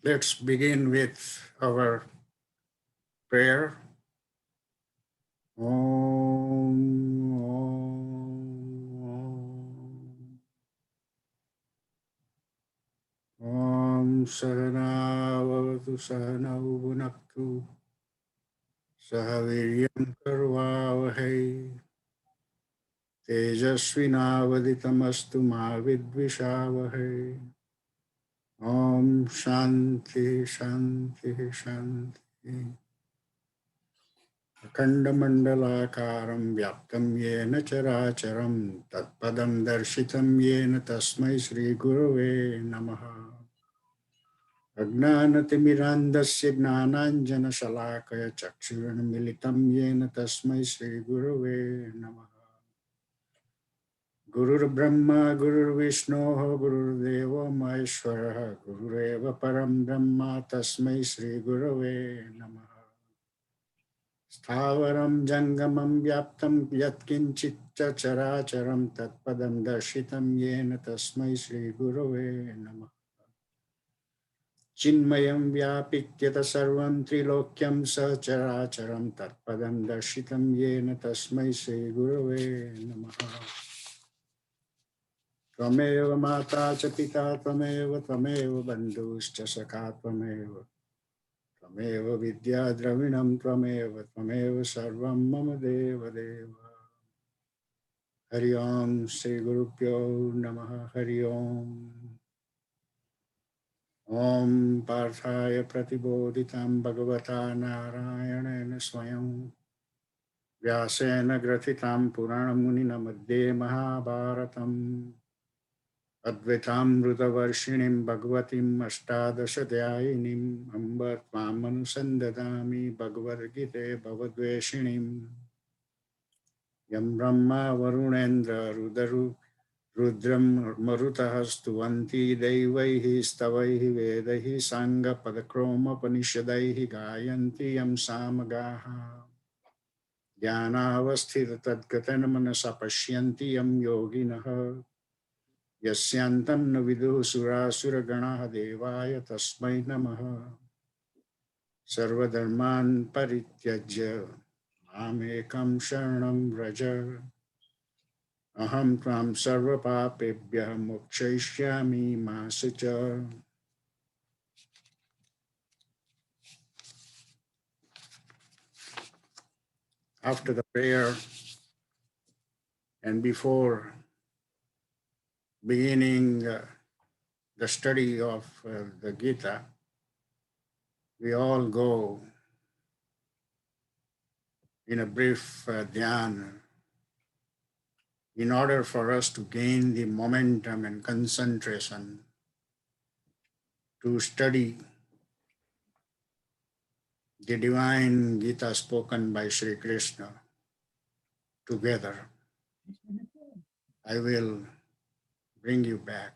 Let's begin with our prayer. Om, Om Sahana Vavatu Sahana Bhunaktu Sahaviryam Karvavahai Tejasvinavaditamastu Ma Vidvishavahai. Om Shanti Shanti Shanti. अखण्डमण्डलाकारं व्याप्तं येन चराचरं तत्पदं दर्शितं येन तस्मै श्रीगुरवे नमः। अज्ञानतिमिरान्धस्य ज्ञानाञ्जनशलाकया चक्षुरुन्मीलितं येन तस्मै श्रीगुरवे नमः। गुरुर्ब्रह्मा गुरुर्विष्णुः गुरुर्देवो महेश्वरः गुरुरेव परं ब्रह्म तस्मै श्रीगुरवे नमः। स्थावरं जङ्गमं व्याप्तं यत्किञ्चित् चराचरं तत्पदं दर्शितं येन तस्मै श्रीगुरवे नमः। चिन्मयं व्यापित्यत सर्वं त्रिलोक्यं सचराचरं तत्पदं दर्शितं येन तस्मै श्रीगुरवे नमः। त्वमेव माता च पिता त्वमेव बन्धुश्च सखा त्वमेव त्वमेव विद्या द्रविणं त्वमेव सर्वं मम देवदेव। हरि ओम श्री गुरुभ्यो नमः। हरि ओम। ओम पार्थाय प्रतिबोधितं भगवता नारायणेन स्वयं व्यासेन ग्रथितां पुराणमुनिना मध्ये महाभारतम् अद्वैतामृतवर्षिणीं भगवतीम् अष्टादशाध्यायिनीम् अम्ब त्वामनुसन्दधामि भगवद्गीते भवद्वेषिणीम् यं ब्रह्मा वरुणेन्द्र रुद्रं मरुतः स्तुवन्ति दैवैः स्तवैः वेदैः साङ्गपदक्रोमोपनिषदैः गायन्ति यं सामगाः ज्ञानावस्थिततद्गतेन मनसा पश्यन्ति यं योगिनः यस्यान्तं न विदुः सुरासुरगणाः देवाय तस्मै नमः। सर्वधर्मान् परित्यज्य मामेकं शरणं व्रज अहं त्वां सर्वपापेभ्यः मोक्षयिष्यामि मा शुच। After the prayer and before beginning the study of the Gita, we all go in a brief dhyan in order for us to gain the momentum and concentration to study the divine Gita spoken by Sri Krishna together. I will bring you back.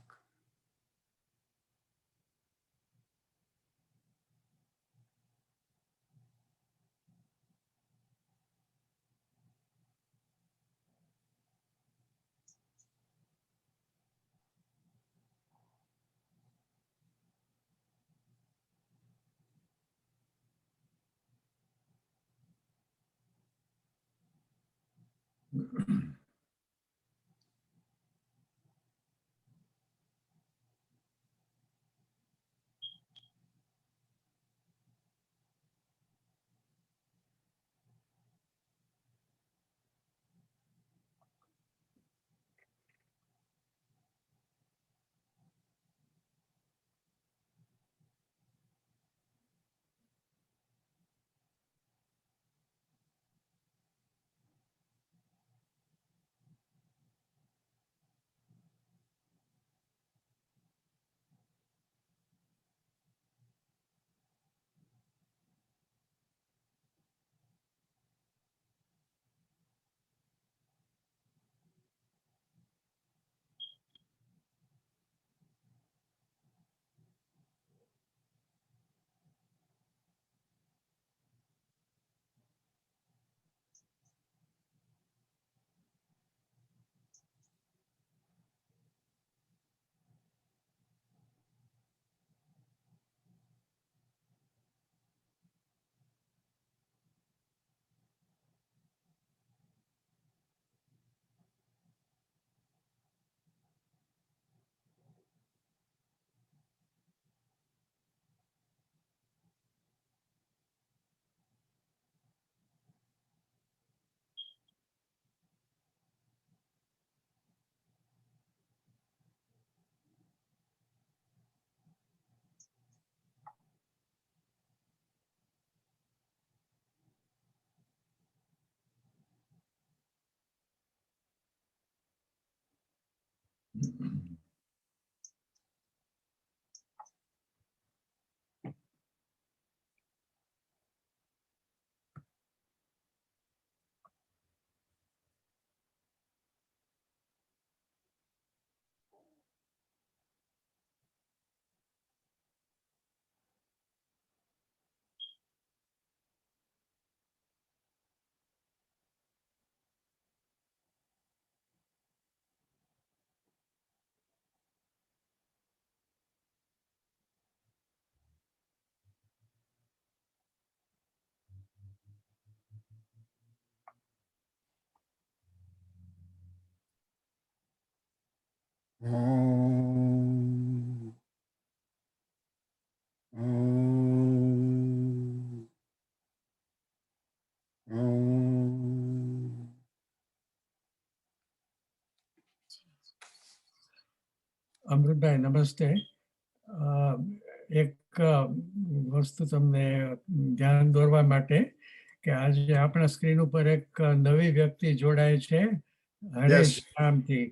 Om. Om. Om. Amrutbhai નમસ્તે. એક વસ્તુ તમને ધ્યાન દોરવા માટે કે આજે આપણા સ્ક્રીન ઉપર એક નવી વ્યક્તિ જોડાય છે હરેશ Yes. નામથી.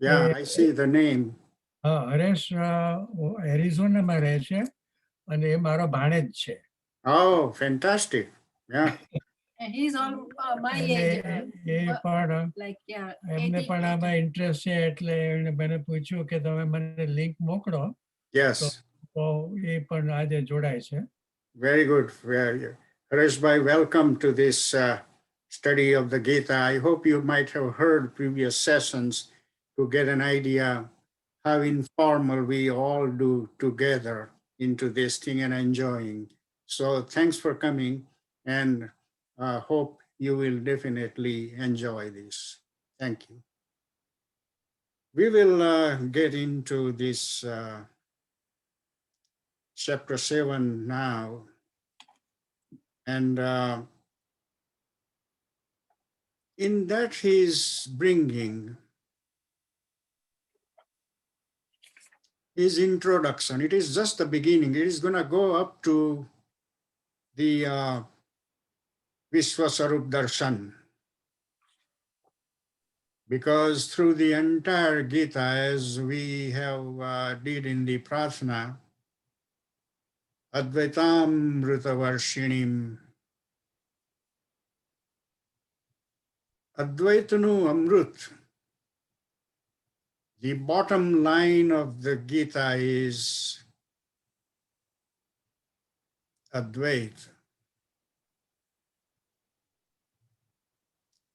Yeah, I see the name. હા, હરેશ એરિઝોનામાં રહે છે અને એ મારો ભાણેજ છે. Oh, fantastic. Yeah. And he's on my અને age. એ પણ Like, yeah. એમને 80, પણ આમાં ઇન્ટરેસ્ટ છે એટલે એણે મને પૂછ્યું કે તમે મને લિંક મોકલો Yes. તો એ પણ આજે જોડાય છે. Very good. Harish Bhai, welcome to this study of the Gita. I hope you might have heard previous sessions to get an idea how informal we all do together into this thing and enjoying. So thanks for coming, and hope you will definitely enjoy this. Thank you. We will get into this chapter 7 now. And in that he's bringing his introduction. It is just the beginning. It is going to go up to the Vishwasarup Darshan. Because through the entire Gita, as we have did in the Prarthana, Advaitam Rutavarshinim, Advaitanu Amrut. The bottom line of the Gita is Advait.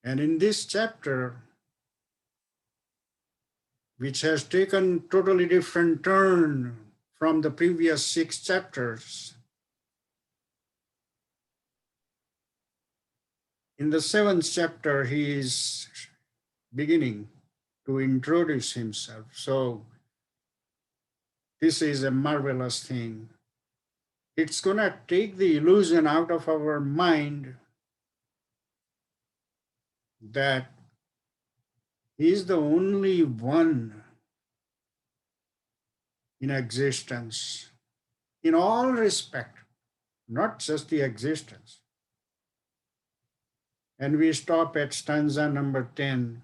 And in this chapter, which has taken totally different turn from the previous 6 chapters, in the 7th chapter, he is beginning to introduce himself. So this is a marvelous thing. It's going to take the illusion out of our mind that he is the only one in existence, in all respect, not just the existence. And we stop at stanza number 10.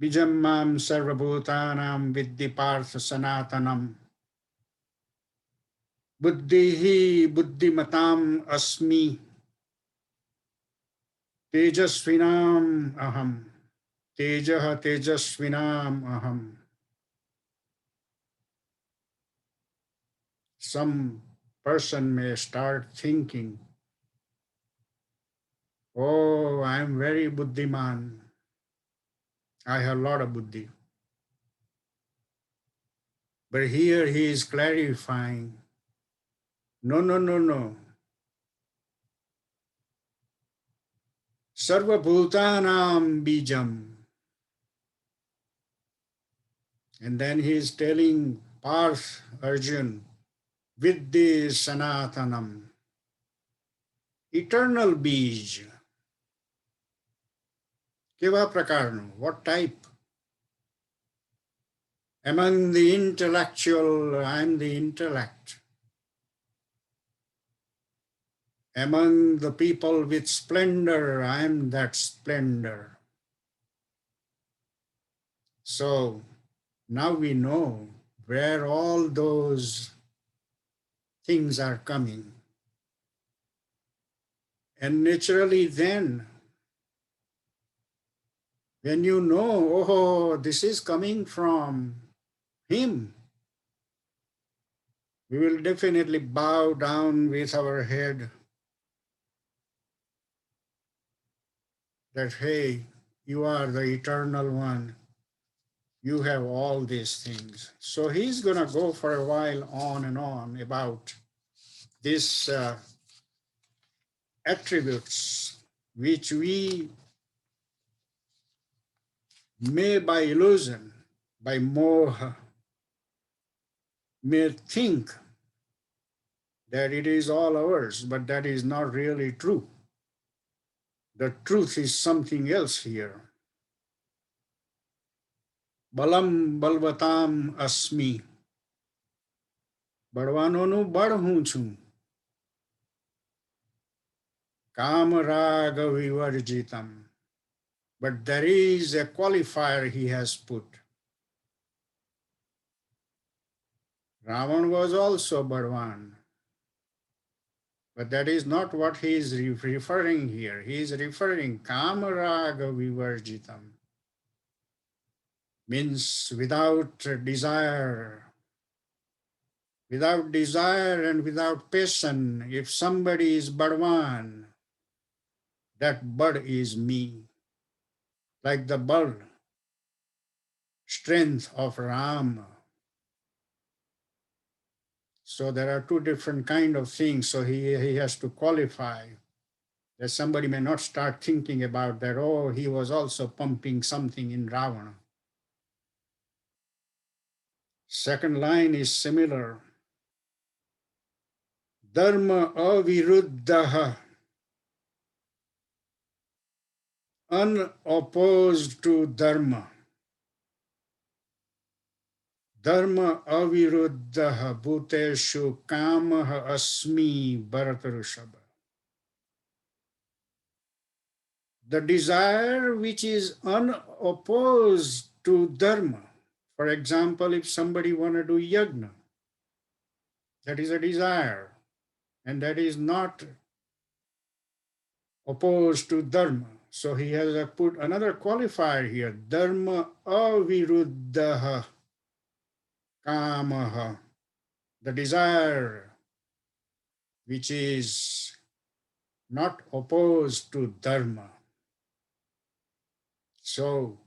Bijam mam sarvabhutanam vidhi partha sanatanam buddhihi buddhimatam asmi tejasvinam aham tejaha tejasvinam aham. Some person may start thinking, oh, I am very buddhiman. I have a lot of buddhi. But here he is clarifying, no, no, no, no. Sarva bhutanam bijam. And then he is telling Parth Arjun, Vidhi Sanatanam, eternal bij. Keva prakarno, what type? Among the intellectual, I am the intellect. Among the people with splendor, I am that splendor. So Now we know where all those things are coming. And naturally then, when you know, oh, this is coming from him, we will definitely bow down with our head that, hey, you are the eternal one. You have all these things. So he's going to go for a while on and on about these attributes which we may by illusion, by moha, may think that it is all ours, but that is not really true. The truth is something else here. Balam balvatam asmi. બળવાનોનું બળ હું છું. કામ રાગ વિવર્જિતમ. But there is a qualifier he has put. Ravan was also Bhagwan. But that is not what he is referring here. He is referring Kamaraga Vivarjitam. Means without desire. Without desire and without passion, if somebody is Bhagwan, that Bad is me. Like the Bad, strength of Ram. So there are two different kind of things. So he has to qualify that somebody may not start thinking about that, oh, he was also pumping something in Ravana. Second line is similar. Dharma aviruddha, unopposed to dharma. Dharma aviruddha bhuteshu kamaha asmi bharatarushaba. The desire which is unopposed to dharma. For example, if somebody want to do yajna, that is a desire, and that is not opposed to dharma. So he has put another qualifier here, dharma aviruddha kamaha, the desire which is not opposed to dharma. So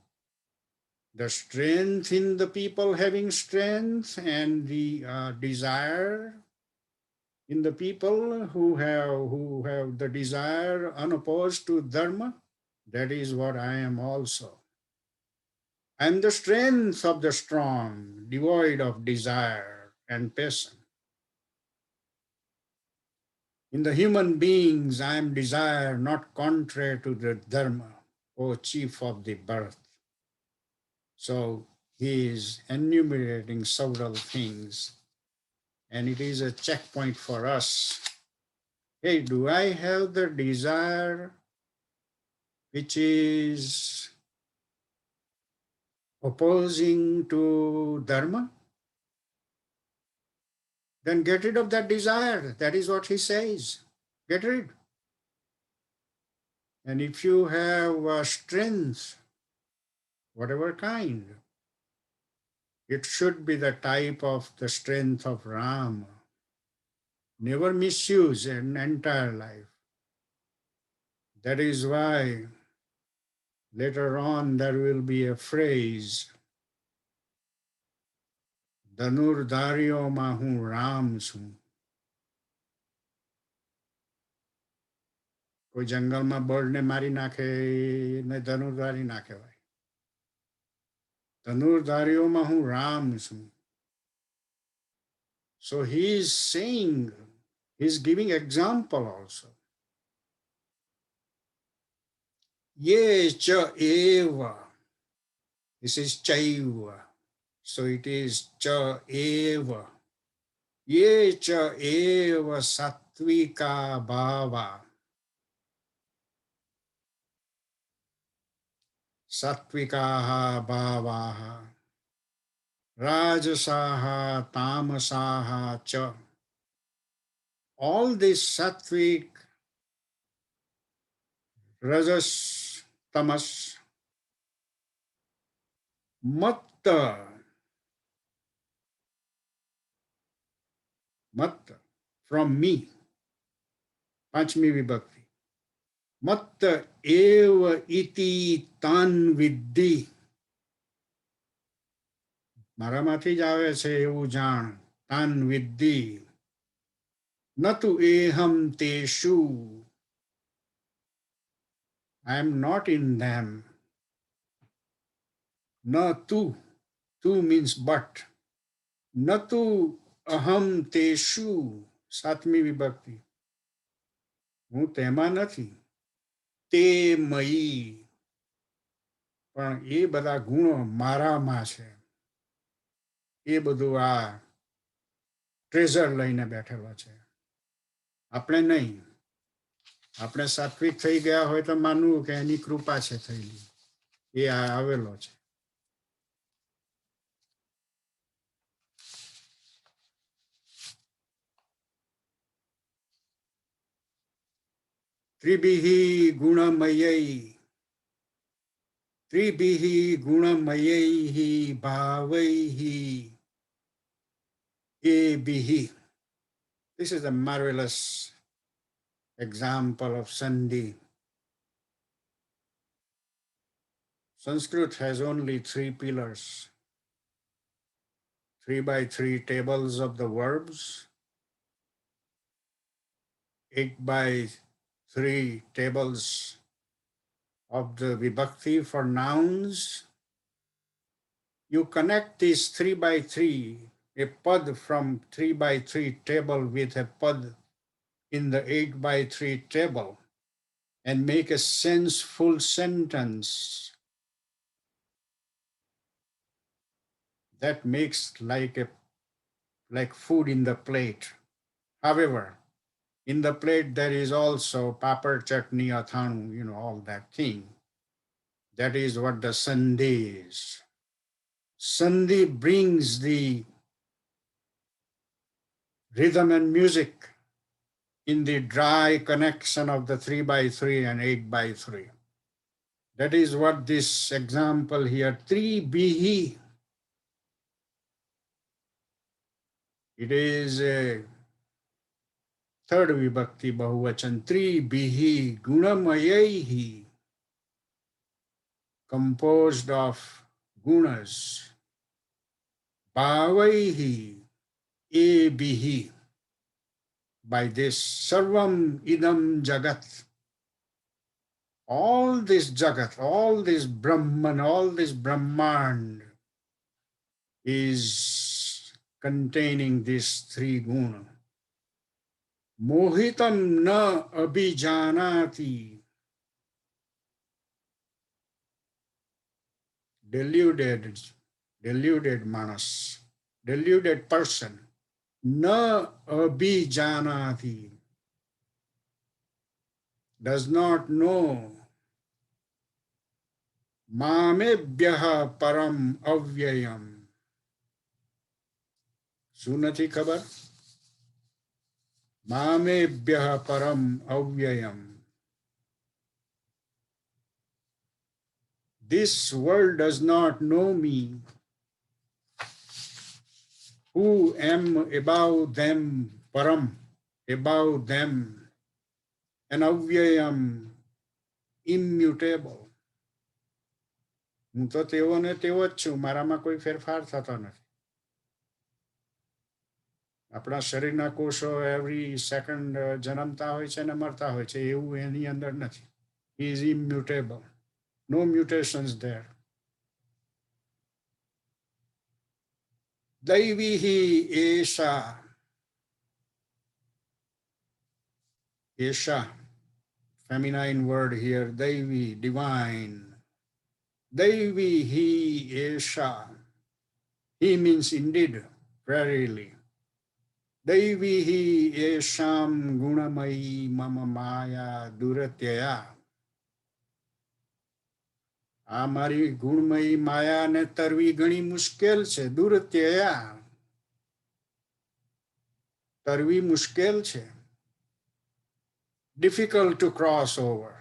the strength in the people having strength and the desire in the people who have the desire unopposed to dharma, that is what I am also. I am the strength of the strong, devoid of desire and passion. In the human beings, I am desire, not contrary to the dharma, O chief of the birth. So he is enumerating several things, and it is a checkpoint for us. Hey, do I have the desire which is opposing to dharma? Then get rid of that desire. That is what he says. Get rid. And if you have strength, whatever kind, it should be the type of the strength of Ram. Never misuse an entire life. That is why later on there will be a phrase, Dhanurdaryo Mahu Ram Su. કોઈ જંગલમાં બળને મારી નાખે ને ધનુર્ધારી ના કહેવાય. ધનુર્ધારીઓમાં હું રામ છું. So he is saying, he is giving example also. Ye cha eva. This is chaiva. So it is cha eva. Ye cha eva sattvika bhava. Sattvikaha bhavaha. rajasaha, tamasaha cha. All this sattvic, rajas, tamas, matta, matta, from me, Panchami Vibhakti. Matta eva iti tan viddhi. મારામાંથી જ આવે છે એવું જાણ તાન વિદ્ધિ નતુ એહમ તેષુ. I am not in them. Na tu. Tu means but. Natu aham teshu. સાતમી વિભક્તિ. હું તેમાં નથી. તે મયી. પણ એ બધા ગુણો મારામાં છે. એ બધું આ ટ્રેઝર લઈને બેઠેલો છે. આપણે નહીં. આપણે સાત્વિક થઈ ગયા હોય તો માનવું કે એની કૃપા છે થયેલી. એ આવેલો છે. ત્રિભિઃ ગુણમયૈ ત્રિભિઃ ગુણમયૈઃ ભાવૈઃ એભિઃ. This is a marvelous example of Sandhi. Sanskrit has only 3 pillars, 3x3 tables of the verbs, 8x3 tables of the vibhakti for nouns. You connect these 3x3, a pad from 3x3 table with a pad in the 8x3 table, and make a senseful sentence that makes like food in the plate. However, in the plate there is also papad, chutney, athanu, all that thing. That is what the sandhi is. Sandhi brings the rhythm and music in the dry connection of the 3x3 and 8x3. That is what this example here, 3bihi. It is a third vibhakti bahuvachan, 3bihi gunamayaihi, composed of gunas, bhavaihi, ebihi. By this sarvam idam jagat, all this jagat, all this Brahman, all this Brahmand is containing these 3 guna. Mohitam na abhijanati. Deluded manas, deluded person. Na abhijanati, does not know. Mamebhyaha param avyayam. શું નથી ખબર? Mamebhyaha param avyayam. This world does not know me, who am above them, param, above them, and avyayam, immutable. હું તો તેવો ને તેવો જ છું, મારામાં કોઈ ફેરફાર થતો નથી. આપણા શરીરના કોષો એવરી સેકન્ડ જન્મતા હોય છે અને મરતા હોય છે, એવું એની અંદર નથી. He is immutable. No mutations there. Daivihi esha. Esha, feminine word here, Daivi, divine. Daivihi esha. He means indeed, verily. Daivihi esham gunamayi mama maya duratyaya. આ મારી ગુણમયી માયાને તરવી ઘણી મુશ્કેલ છે. દુરત્યયા, તરવી મુશ્કેલ છે. Difficult to cross over.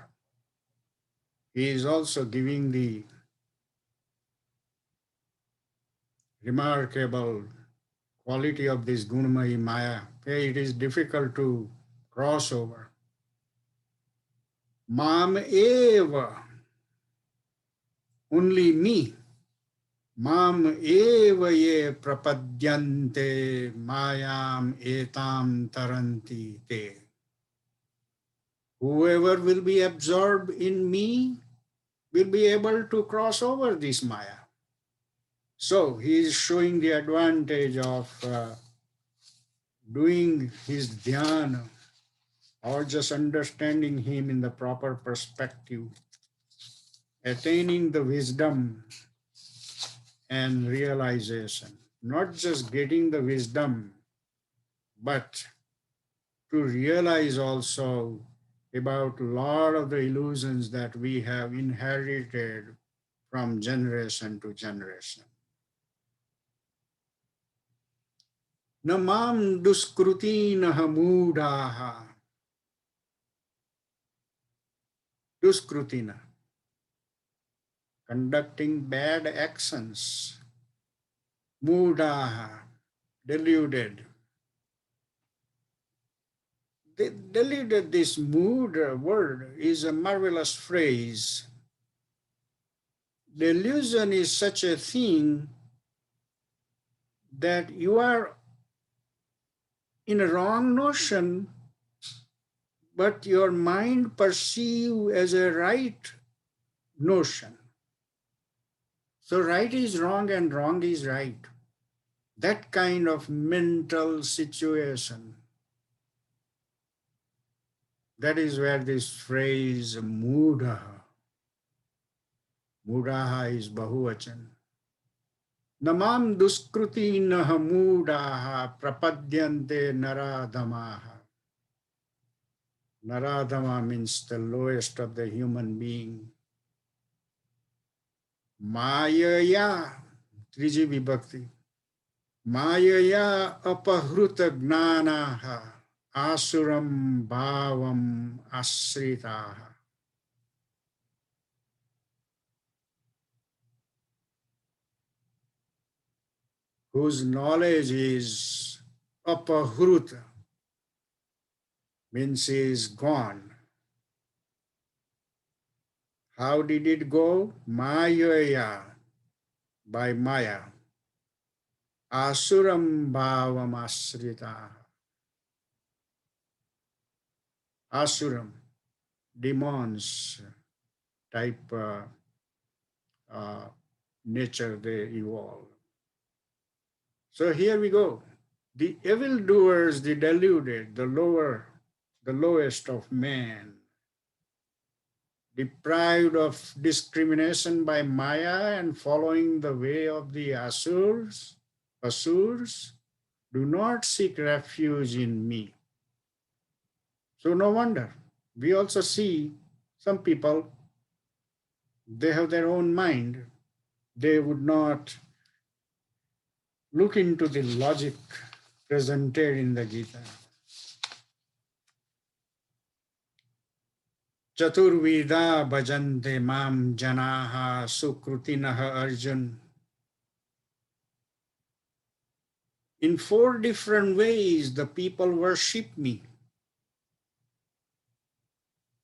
He is also giving the remarkable quality of this Gunmayi Maya. It is difficult to cross over. Mam eva, only me. Mam eva ye prapadyante mayam etam taranti te. Whoever will be absorbed in me will be able to cross over this Maya. So he is showing the advantage of doing his dhyana or just understanding him in the proper perspective, attaining the wisdom and realization, not just getting the wisdom, but to realize also about a lot of the illusions that we have inherited from generation to generation. Namam duskrutinah moodaha. Duskrutina, conducting bad actions. Moodaha, deluded. Deluded, this mood word is a marvelous phrase. Delusion is such a thing that you are in a wrong notion, but your mind perceives as a right notion. So right is wrong and wrong is right. That kind of mental situation. That is where this phrase moodaha. Moodaha is Bahuvachan. Namam duskrutinah moodaha prapadyante naradamaha. Naradama means the lowest of the human being. Mayaya, Triji Vibhakti. Mayaya apahruta gnanaha asuram bhavam asritaha. Whose knowledge is apahruta, means is gone. How did it go? Mayaya, by Maya. Asuram bhavam asritaha. Asuram, demons type nature they evolve. So here we go. The evildoers, the deluded, the lowest of men, deprived of discrimination by Maya and following the way of the Asurs, do not seek refuge in me. So no wonder. We also see some people, they have their own mind. They would not look into the logic presented in the Gita. Chaturvida bhajante mam janaha sukrutinah Arjun. In 4 different ways, the people worship me.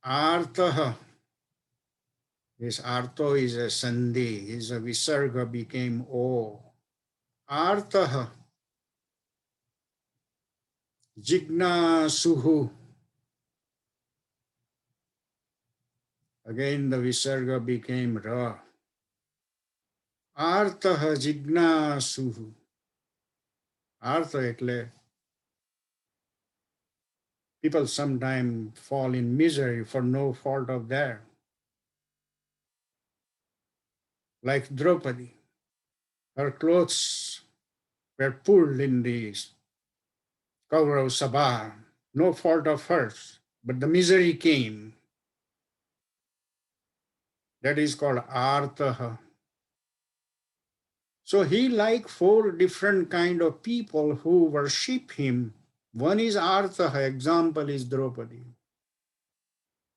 Arthaha. This artho is a sandhi, is a visarga became o. Arthaha. Jigna suhu. Again the visarga became ra. Arthaha jigna suhu. Artha etle people sometimes fall in misery for no fault of theirs. Like Draupadi, her clothes were pulled in the Kaurav Sabha, no fault of hers, but the misery came. That is called Artha. So he like four different kind of people who worship him. One is Artha, example is Draupadi.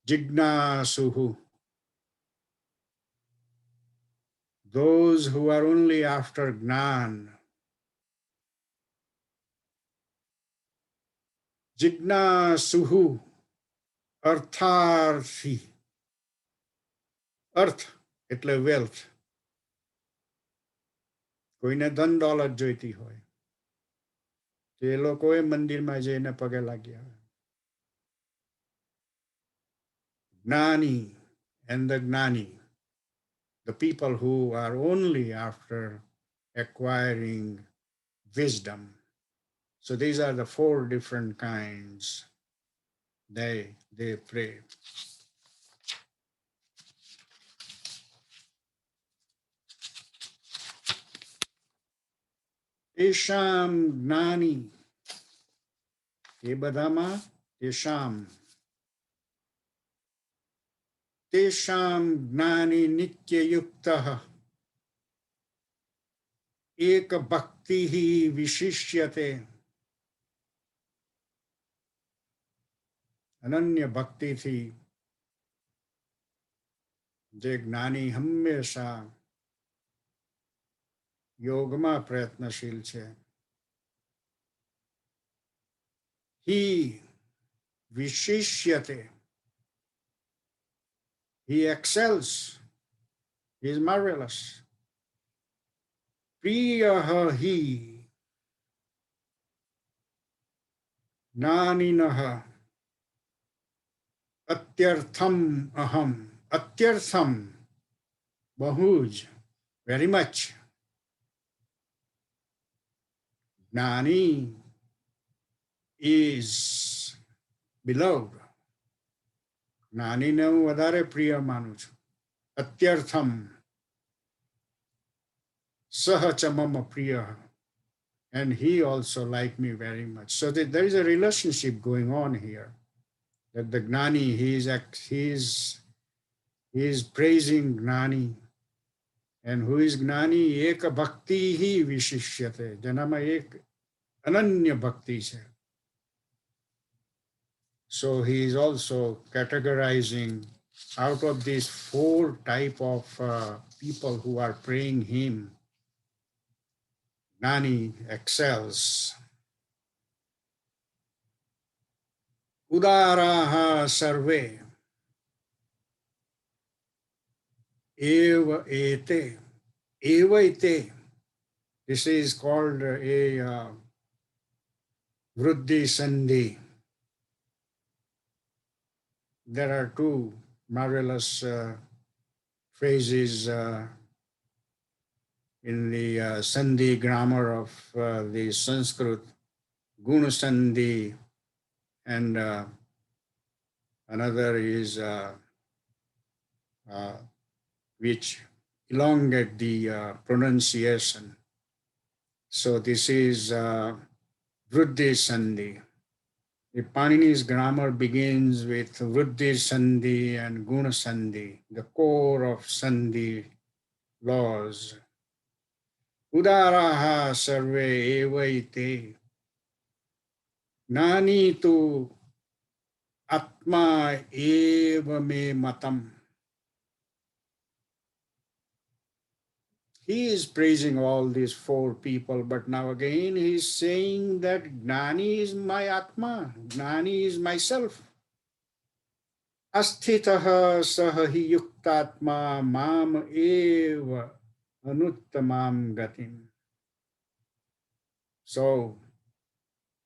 Jignasuhu, those who are only after Gnan. Jignasuhu, Artharthi, અર્થ એટલે wealth. કોઈને ધન દોલત જોઈતી હોય તો એ લોકોએ મંદિરમાં જઈને પગે લાગ્યા. જ્ઞાની and the gnani, the people who are only after acquiring wisdom. So these are the four different kinds they pray. Tesham gnani, એ બધામાં tesham. Tesham gnani nityayuktah ek bhaktihi vishishyate. અનન્ય ભક્તિથી જે જ્ઞાની હંમેશા યોગમાં પ્રયત્નશીલ છે. He vishishyate. He excels. He is marvelous. Priyaha hi gnaninaha atyartham aham. Atyartham, bahuj, very much. Gnani is beloved. જ્ઞાનીને હું વધારે પ્રિય માનું છું. અત્યર્થમ સહ ચ મમ પ્રિય, and he also like me very much. So that there is a relationship going on here. That the gnani, he is praising gnani. And who is gnani? Eka bhakti hi vishishyate. જેનામાં એક અનન્ય ભક્તિ છે. So he is also categorizing out of these four type of people who are praying him. Gnani excels. Udaraha sarve eva ete. Eva ete. This is called a vruddhi sandhi. There are two marvelous phrases in the Sandhi grammar of the Sanskrit, Guna Sandhi, and another is which elongate the pronunciation. So this is Vruddhi Sandhi. The Panini's grammar begins with Vruddhi Sandhi and Guna Sandhi, the core of Sandhi laws. Udaraha sarve evaite. Gnani tu atma eva me matam. He is praising all these four people, but now again he is saying that Gnani is my Atma, Gnani is myself. Asthitaha sahahi yuktatma mam eva anuttamam gatim. So,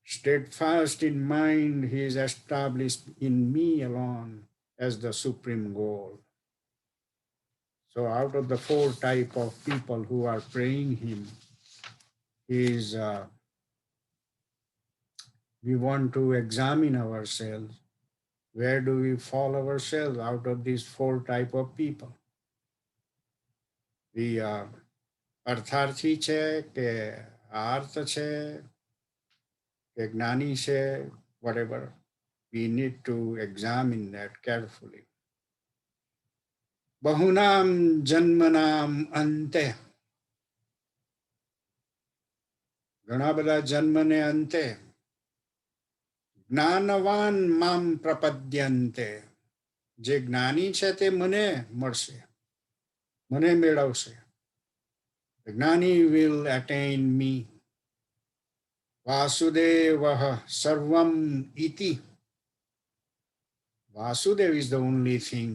steadfast in mind, he is established in me alone as the supreme goal. So out of the four type of people who are praying him, we want to examine ourselves. Where do we fall ourselves out of these four type of people? The artharthi છે કે આર્થ છે કે જ્ઞાની છે, whatever. We need to examine that carefully. Bahunam janmanam ante. ઘણા બધા જન્મને અંતે જ્ઞાનવાન મામ પ્રપદ્યંતે. જે જ્ઞાની છે તે મને મળશે, મને મેળવશે. The Gnani will attain me. Vasudevah sarvam iti. Vasudev is the only thing.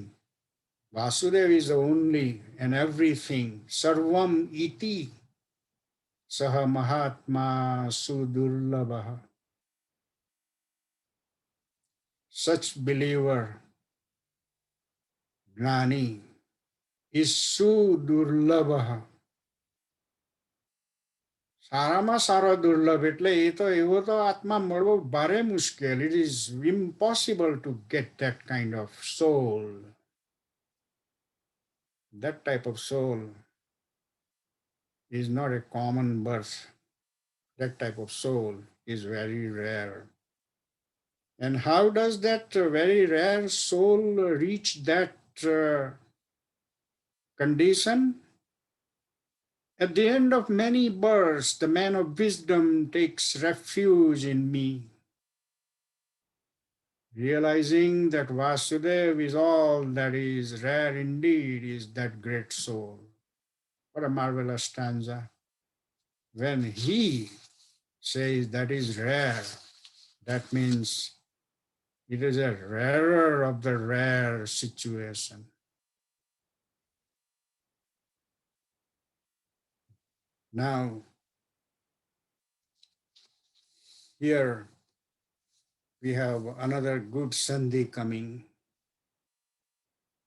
Vasudev is the only and everything. Sarvam iti. Saha Mahatma Sudurlabha. Such believer, Gnani, is Sudurlabha. સારામાં સારો દુર્લભ એટલે એ તો એવો તો આત્મા મળવો ભારે મુશ્કેલ. It is impossible to get that kind of soul. That type of soul is not a common birth. That type of soul is very rare. And how does that very rare soul reach that condition? At the end of many births, the man of wisdom takes refuge in me, realizing that Vasudev is all that is rare indeed, is that great soul. What a marvelous stanza. When he says that is rare, that means it is a rarer of the rare situation. Now, here we have another good sandhi coming.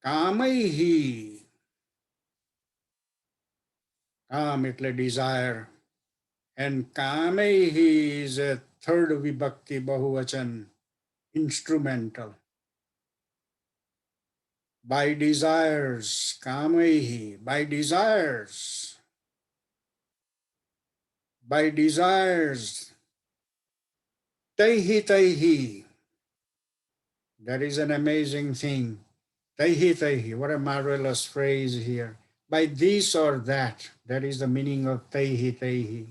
Kamaihi. Kam એટલે desire. And kamaihi is a third vibhakti bahuvachan, instrumental. By desires, kamaihi, by desires. By desires. Taihi taihi. That is an amazing thing. Taihi taihi. What a marvelous phrase here. By this or that. That is the meaning of taihi taihi.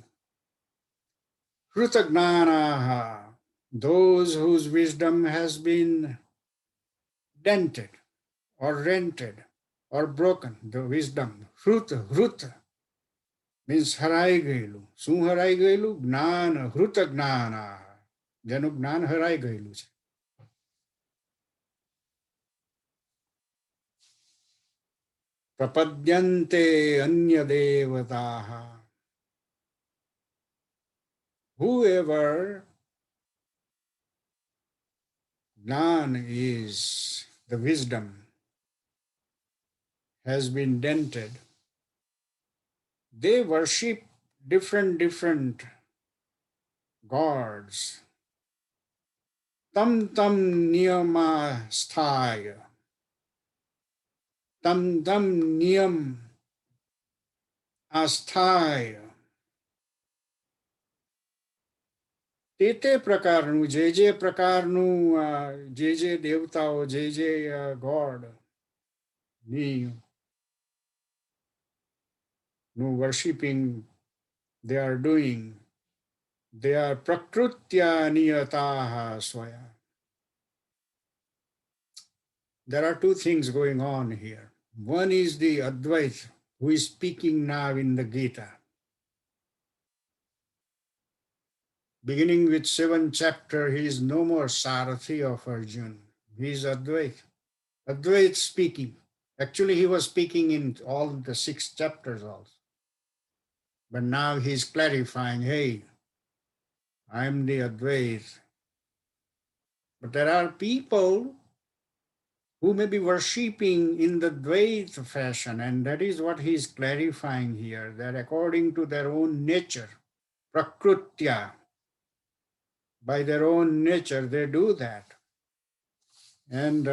Krutagnanaha. Those whose wisdom has been dented or rented or broken. The wisdom. Hruta means harai gayelu. શું હરાઈ ગયેલું? જ્ઞાન, હૃત જ્ઞાન. જેનું જ્ઞાન હરાઈ ગયેલું છે. પ્રપદ્યન્તે અન્ય દેવતાઃ. Whoever Gnan is the wisdom has been dented, they worship different gods. Tam tam niyama sthaya. Tam tam niyam asthaya. તે પ્રકારનું જે પ્રકારનું જે દેવતાઓ જે ગોડ નું worshipping they are doing, they are prakrutya niyataha swaya. There are two things going on here. One is the Advaita who is speaking now in the Gita. Beginning with 7th chapter, he is no more Sarathi of Arjuna. He is Advaita. Advaita speaking. Actually, he was speaking in all the 6 chapters also. But now he is clarifying, hey, I am the Advaita. But there are people who may be worshipping in the Dvaita fashion, and that is what he is clarifying here, that according to their own nature, prakrutya, by their own nature, they do that. And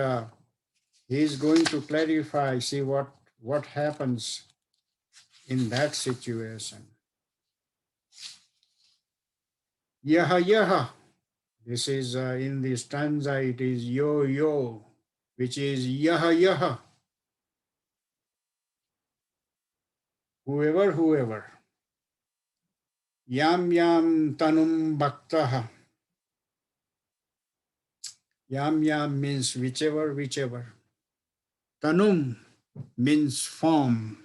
he is going to clarify, see what happens in that situation. Yaha yaha. This is in the stanza, it is yo yo, which is yaha yaha. whoever. Yam yam tanum bhaktaha. Yam yam means whichever. Tanum means form.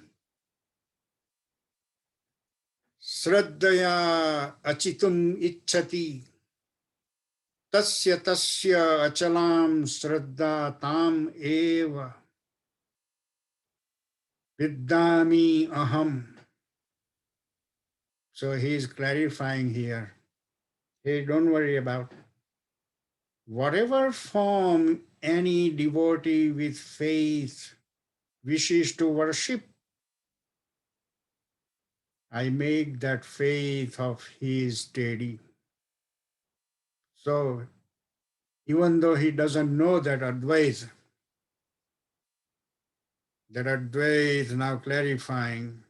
Shraddhaya achitum ichchati. Tasya achalam shraddha tam eva. Viddami aham. So he is clarifying here. Hey, don't worry about whatever form any devotee with faith wishes to worship. I make that faith of his steady. So even though he doesn't know that Advaita now clarifying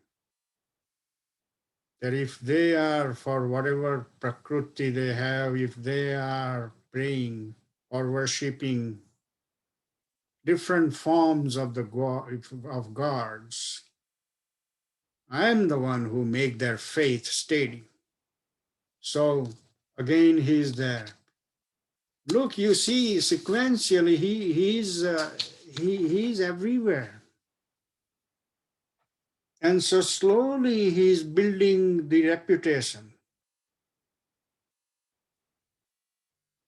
that if they are, for whatever prakriti they have, if they are praying or worshipping different forms of of gods, I am the one who make their faith steady. So again, he is there. Look, you see, sequentially, he's everywhere. And so slowly he's building the reputation.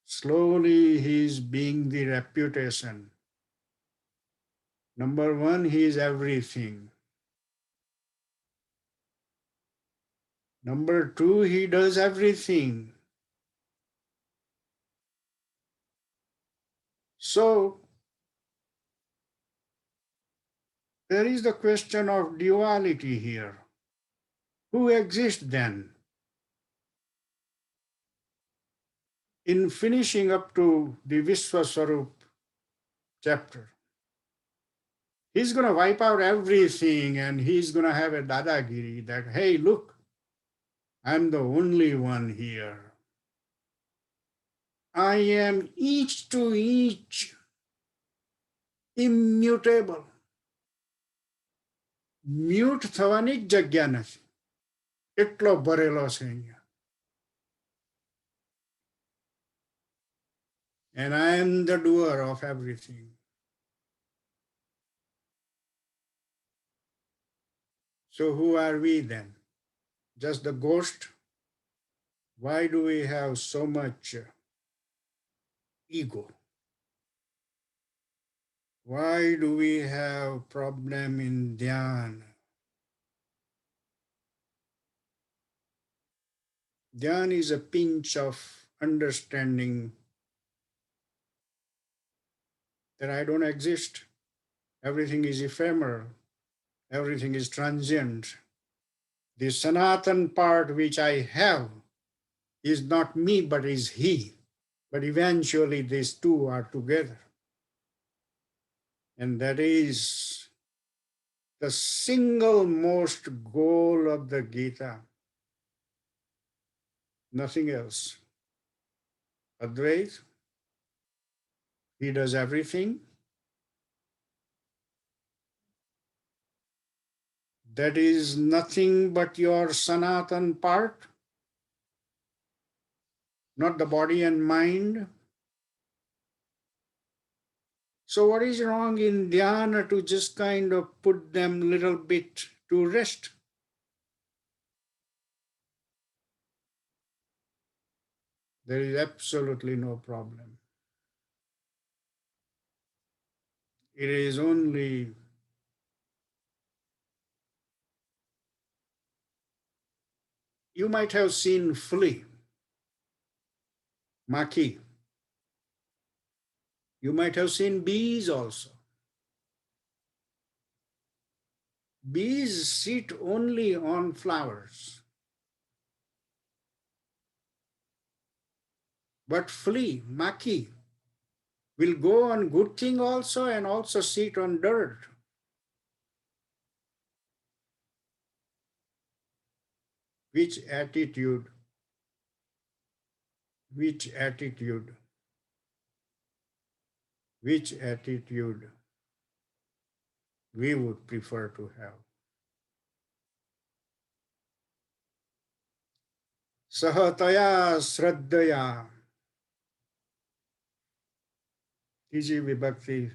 Slowly he's being the reputation. Number one, he is everything. Number two, he does everything. So there is the question of duality here. Who exists then? In finishing up to the Vishwaswarup chapter, he's going to wipe out everything and he's going to have a dadagiri that, hey, look, I'm the only one here. I am each to each immutable. Mute થવાની જ જગ્યા નથી. એટલો ભરેલો છે અહીંયા. And I am the doer of everything. So who are we then? Just the ghost? Why do we have so much ego? Why do we have problem in dhyana? Dhyana is a pinch of understanding that I don't exist. Everything is ephemeral. Everything is transient. The Sanatan part which I have is not me, but is he. But eventually these two are together. And that is the single most goal of the Gita. Nothing else. Advaita, he does everything. That is nothing but your Sanatan part, not the body and mind. So what is wrong in dhyana to just kind of put them a little bit to rest? There is absolutely no problem. It is only you might have seen flea, maki. You might have seen bees also. Bees sit only on flowers. But flea, maki, will go on good thing also and also sit on dirt. Which attitude we would prefer to have? Sahataya Shraddaya. Tiji Vibhakti.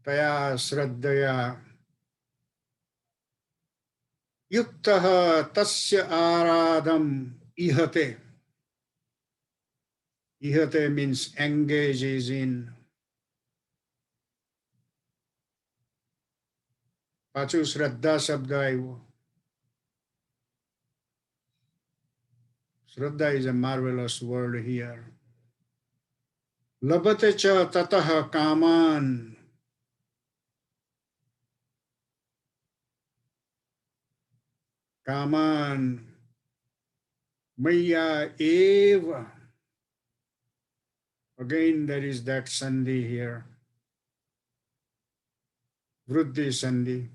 Taya Shraddaya. Yuktaha Tasya Aradam Ihate. Ihate means engages in. Pachu Shraddha Shabda Aivo. Shraddha is a marvelous word here. Labate cha tataha kaman. Kaman. Maya eva. Again, there is that sandhi here. Vruddhi sandhi.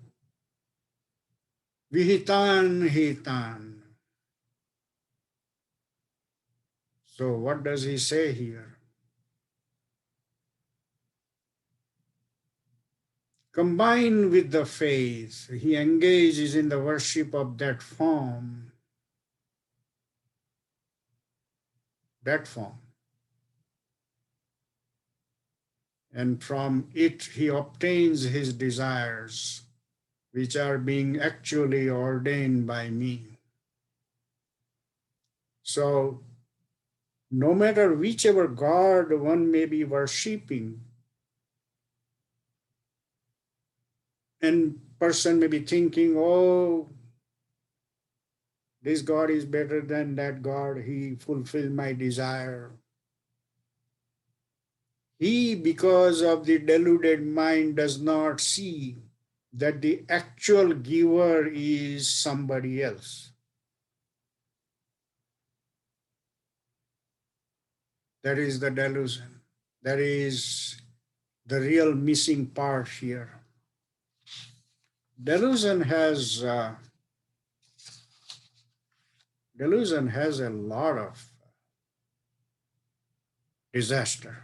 Vihitan hitan. So what does he say here? Combined with the faith, he engages in the worship of that form. That form. And from it he obtains his desires, which are being actually ordained by me. So, no matter whichever God one may be worshipping, and person may be thinking, oh, this God is better than that God, he fulfilled my desire. He, because of the deluded mind, does not see that the actual giver is somebody else. That is the delusion. That is the real missing part here. Delusion has a lot of disaster.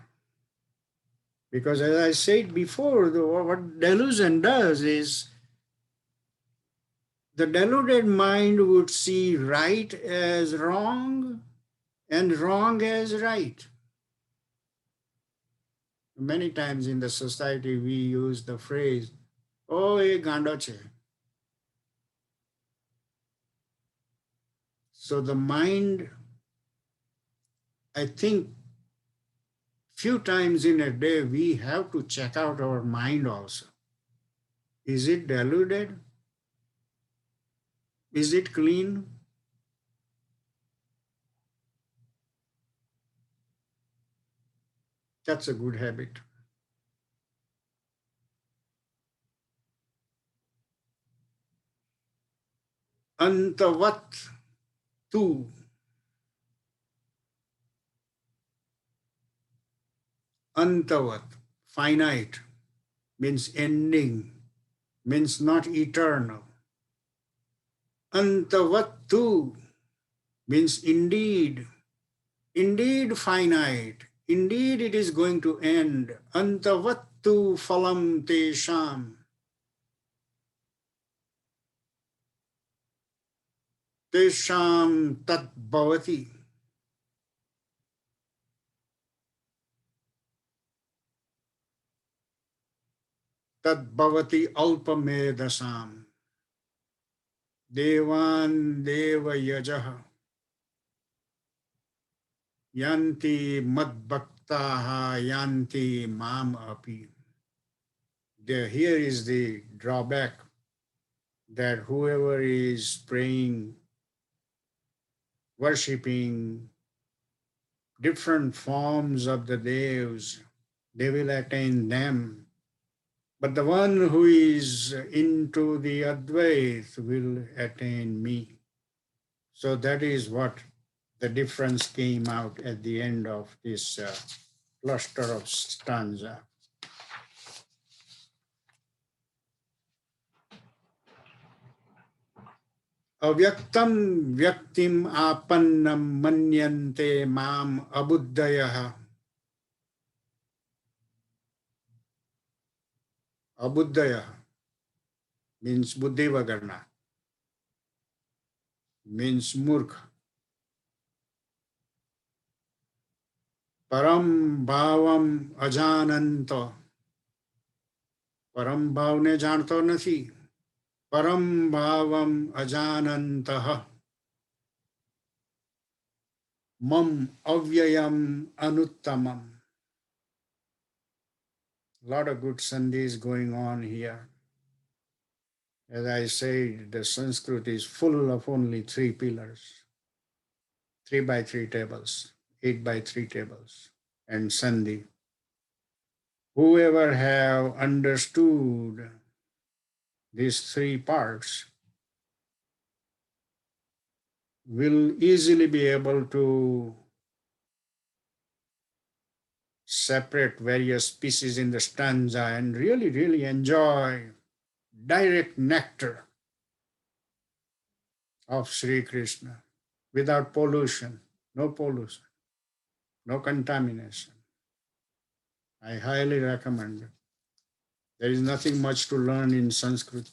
Because as I said before, what delusion does is the deluded mind would see right as wrong and wrong as right. Many times in the society we use the phrase, oh, ye gando che. So the mind, I think, few times in a day we have to check out our mind also. Is it deluded? Is it clean? That's a good habit. Antavat tu. Antavat, finite, means ending, means not eternal. Antavat tu means indeed, indeed finite, indeed it is going to end. Antavat tu phalam tesham. Tesham tat bhavati. Tat bhavati alpamedasam. Devan deva yajaha. Yanti madbhaktaha yanti mam api. Here is the drawback that whoever is praying, worshipping different forms of the devs, they will attain them. But the one who is into the Advait will attain me. So that is what the difference came out at the end of this cluster of stanza. Avyaktam vyaktim apannam manyante mam abuddhayaha. Abuddhayaha means buddhivagarna, means murkha. Param bhavam ajananta. Param bhavne janto nathi. Param bhavam ajanantah. Mam avyayam anuttamam. A lot of good Sandhis going on here. As I said, the Sanskrit is full of only three pillars, 3 by 3 tables, 8 by 3 tables, and Sandhi. Whoever have understood these three parts will easily be able to separate various pieces in the stanza and really, really enjoy direct nectar of Sri Krishna without pollution, no contamination. I highly recommend it. There is nothing much to learn in Sanskrit.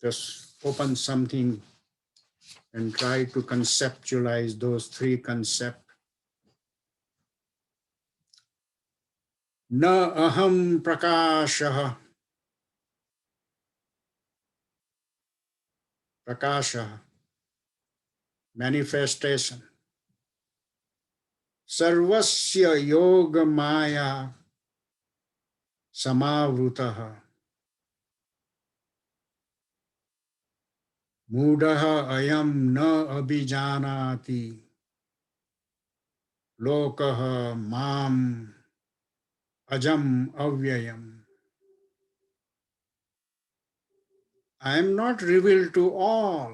Just open something and try to conceptualize those three concepts. Na aham prakashah. Prakashah, manifestation. Sarvasya yoga maya samavrutaha. Mudaha ayam na abhijanati. Lokaha mam ajam avyayam. I am not revealed to all.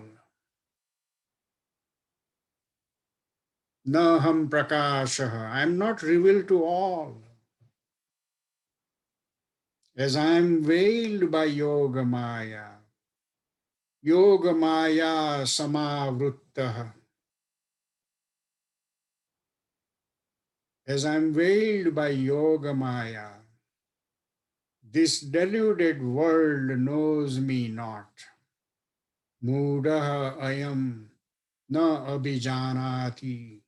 Naham prakashaha. I am not revealed to all. As I am veiled by yoga maya. Yoga maya samavruttaha. As I am veiled by yoga maya. This deluded world knows me not. Mudaha ayam na abhijanati.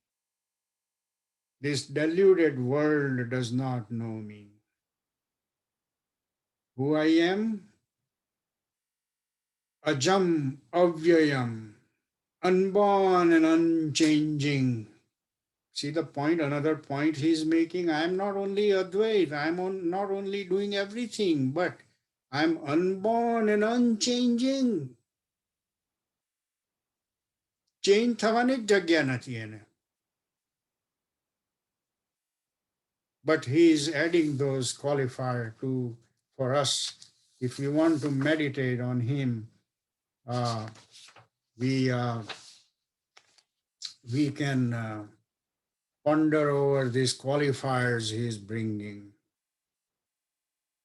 This deluded world does not know me. Who I am? Ajam avyayam, unborn and unchanging. See the point, another point he's making. I am not only Advait, I am not only doing everything, but I am unborn and unchanging. Change થવાની જ જગ્યા નથી એને. But he is adding those qualifiers for us. If we want to meditate on him, we can ponder over these qualifiers he is bringing.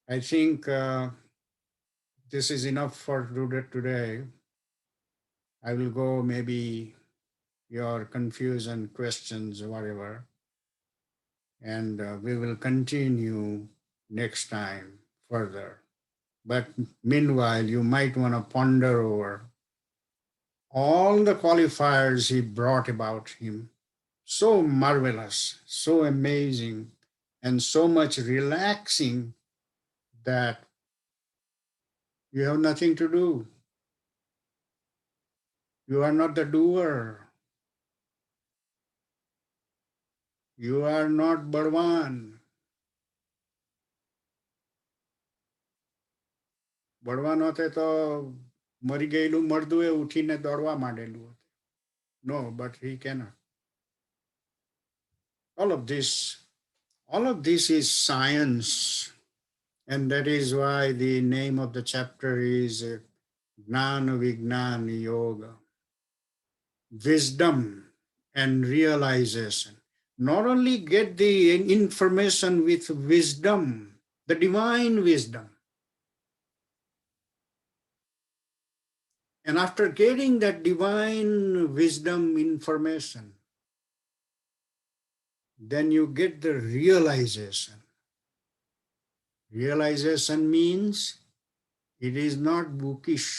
I think this is enough for today. I will go maybe your confusion, questions, whatever, and we will continue next time further. But meanwhile, you might want to ponder over all the qualifiers he brought about him. So marvelous, so amazing, and so much relaxing that you have nothing to do. You are not the doer. You are not Bhagwan. Bhagwan હોતે તો મરી ગયેલું મરદુએ ઉઠીને દોડવા માંડેલું. No, but he cannot. All of this is science. And that is why the name of the chapter is Gnana Vijnana Yoga. Wisdom and realization. Not only get the information with wisdom, the divine wisdom. And after getting that divine wisdom information, then you get the realization. Realization means it is not bookish.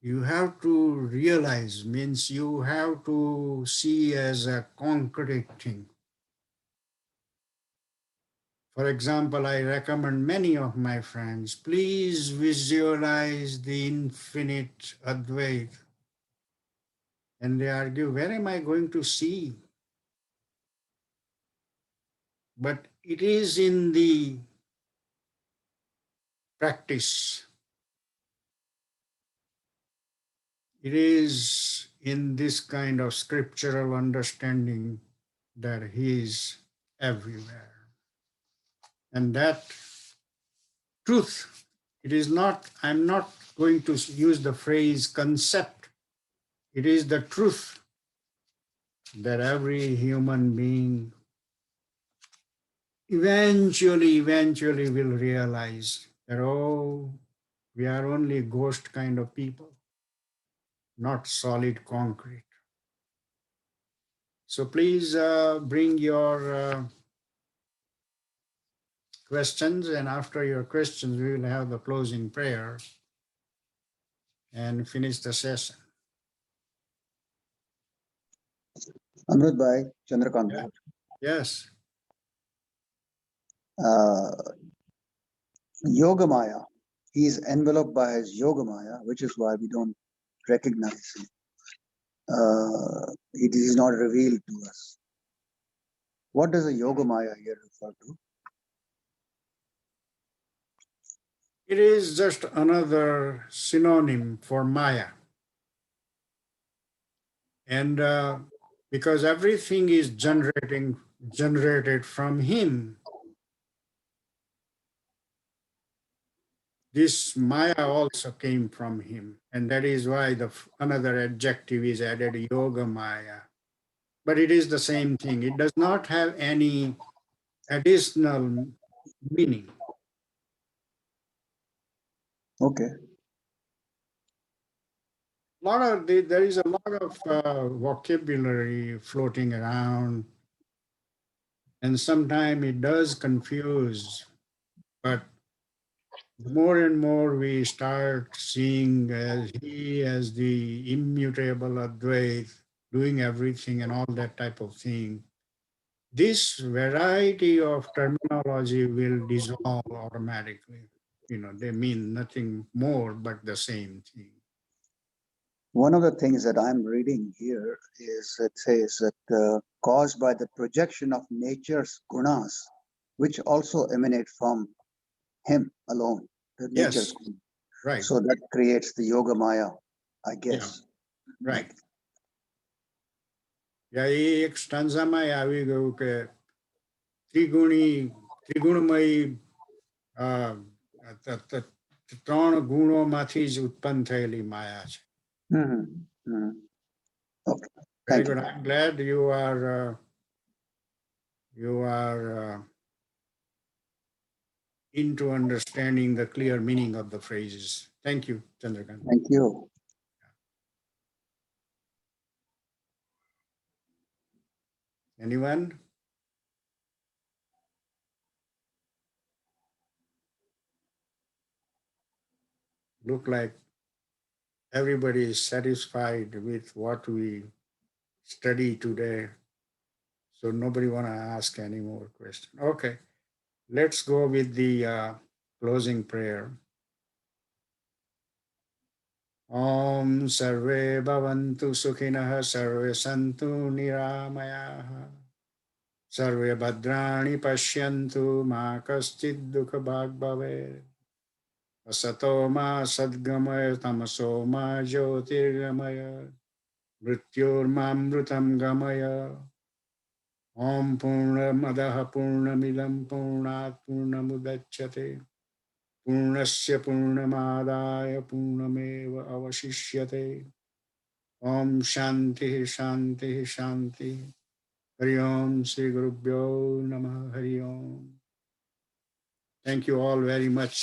You have to realize, means you have to see as a concrete thing. For example, I recommend many of my friends, please visualize the infinite Advaita. And they argue, where am I going to see? But it is in the practice. It is in this kind of scriptural understanding that he is everywhere. And that truth, it is not, I'm not going to use the phrase concept. It is the truth that every human being eventually will realize that, oh, we are only ghost kind of people, not solid concrete. So please bring your questions, and after your questions, we will have the closing prayer and finish the session. Amrit Bhai, Chandrakant Bhai. Yes. Yogamaya. He is enveloped by his Yogamaya, which is why we don't recognize him. It is not revealed to us. What does a Yogamaya here refer to? It is just another synonym for Maya. And because everything is generated from him, this Maya also came from him. And that is why another adjective is added, Yoga Maya. But it is the same thing. It does not have any additional meaning. Okay. There is a lot of vocabulary floating around, and sometimes it does confuse, but the more and more we start seeing as he as the immutable Advaita, doing everything and all that type of thing, this variety of terminology will dissolve automatically. They mean nothing more but the same thing. One of the things that I'm reading here is it says that caused by the projection of nature's gunas, which also emanate from him alone, the nature's Yes, gunas. right. So that creates the Yoga Maya, I guess. Yeah, right. એ એક સ્ટાન્ઝામાં આવી ગયું કે ત્રિગુણમયી ત્રણ ગુણોમાંથી જ ઉત્પન્ન થયેલી માયા છે. Okay. Very Thank good. you. I'm glad you are into understanding the clear meaning of the phrases. Thank you, Chandrakant. Thank you. Anyone? Look like everybody is satisfied with what we study today. So nobody want to ask any more questions. Okay, let's go with the closing prayer. Om sarve bhavantu sukhinah sarve santu niramayah sarve bhadrani pashyantu ma kaschid dukha bhag bhavet asato ma sadgamaya tamaso ma jyotirgamaya mrityormamrutam gamaya. Om Purnamadaha Purnamidam Purnat Purnamudachyate Purnasya Purnamadaya Purnameva Avashishyate. Om Shanti Shanti Shanti. Hari Om Sri Gurubhyo Namah Hari Om. Thank you all very much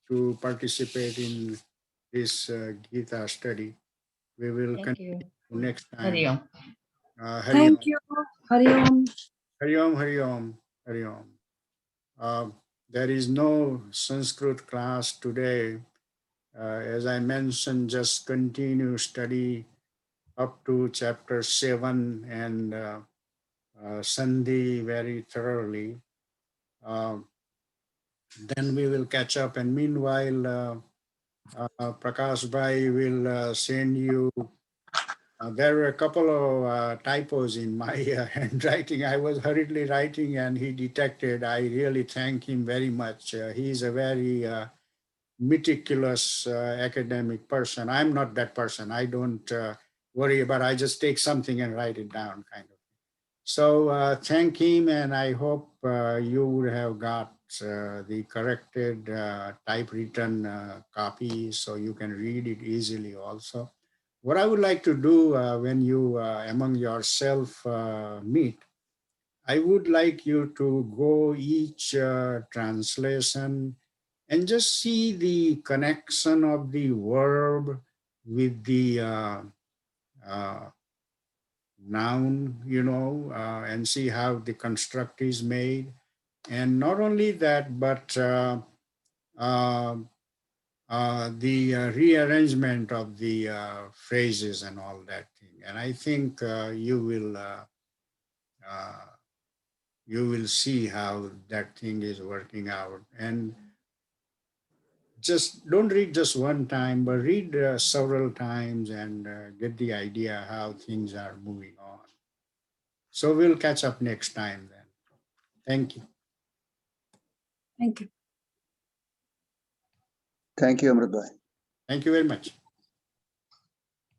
to participate in this Gita study. We will continue next time. Hari Om. Hari Thank you. Hari Om. Hari Om, Hari Om, Hari Om. There is no Sanskrit class today. as I mentioned, just continue study up to chapter 7 and Sandhi very thoroughly. Then we will catch up. And meanwhile, Prakash Bhai will send you. There were a couple of typos in my handwriting. I was hurriedly writing and he detected. I really thank him very much. He's a very meticulous academic person. I'm not that person. I don't worry about. I just take something and write it down, kind of. So thank him, and I hope you would have got the corrected typewritten copy so you can read it easily also. What I would like to do when you among yourself meet, I would like you to go each translation and just see the connection of the verb with the noun, and see how the construct is made. And not only that, but the rearrangement of the phrases and all that thing. And I think you will see how that thing is working out. And just don't read just one time, but read several times and get the idea how things are moving on. So we'll catch up next time then. Thank you. Thank you. Thank you, Amrit Bhai. Thank you very much.